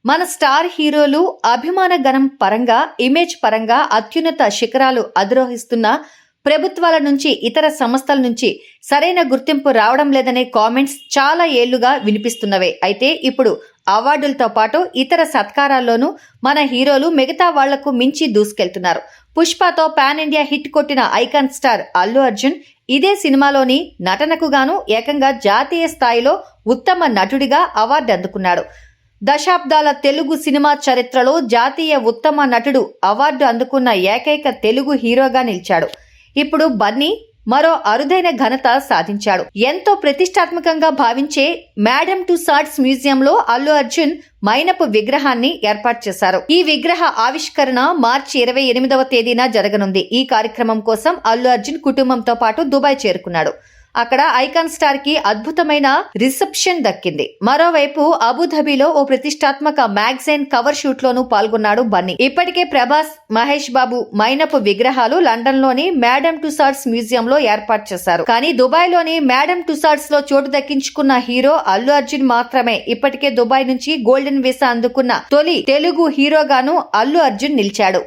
మన స్టార్ హీరోలు అభిమాన గణం పరంగా, ఇమేజ్ పరంగా అత్యున్నత శిఖరాలు అధిరోహిస్తున్న ప్రభుత్వాల నుంచి, ఇతర సంస్థల నుంచి సరైన గుర్తింపు రావడం లేదనే కామెంట్స్ చాలా ఏళ్లుగా వినిపిస్తున్నవే. అయితే ఇప్పుడు అవార్డులతో పాటు ఇతర సత్కారాల్లోనూ మన హీరోలు మిగతా వాళ్లకు మించి దూసుకెళ్తున్నారు. పుష్పతో పాన్ ఇండియా హిట్ కొట్టిన ఐకాన్ స్టార్ అల్లు అర్జున్ ఇదే సినిమాలోని నటనకు గాను ఏకంగా జాతీయ స్థాయిలో ఉత్తమ నటుడిగా అవార్డు అందుకున్నాడు. దశాబ్దాల తెలుగు సినిమా చరిత్రలో జాతీయ ఉత్తమ నటుడు అవార్డు అందుకున్న ఏకైక తెలుగు హీరోగా నిలిచాడు. ఇప్పుడు బన్నీ మరో అరుదైన ఘనత సాధించాడు. ఎంతో ప్రతిష్టాత్మకంగా భావించే మేడమ్ టుసాడ్స్ మ్యూజియంలో అల్లు అర్జున్ మైనపు విగ్రహాన్ని ఏర్పాటు చేశారు. ఈ విగ్రహ ఆవిష్కరణ మార్చి 28వ తేదీన జరగనుంది. ఈ కార్యక్రమం కోసం అల్లు అర్జున్ కుటుంబంతో పాటు దుబాయ్ చేరుకున్నాడు. అక్కడ ఐకాన్ స్టార్ కి అద్భుతమైన రిసెప్షన్ దక్కింది. మరోవైపు అబుధాబిలో ఓ ప్రతిష్టాత్మక మ్యాగజైన్ కవర్ షూట్ లోనూ పాల్గొన్నాడు బన్నీ. ఇప్పటికే ప్రభాస్, మహేష్ బాబు మైనపు విగ్రహాలు లండన్ లోని మేడమ్ టుసాడ్స్ మ్యూజియం లో ఏర్పాటు చేశారు. కానీ దుబాయ్ లోని మేడమ్ టుసాడ్స్ లో చోటు దక్కించుకున్న హీరో అల్లు అర్జున్ మాత్రమే. ఇప్పటికే దుబాయ్ నుంచి గోల్డెన్ వీసా అందుకున్న తొలి తెలుగు హీరోగాను అల్లు అర్జున్ నిలిచాడు.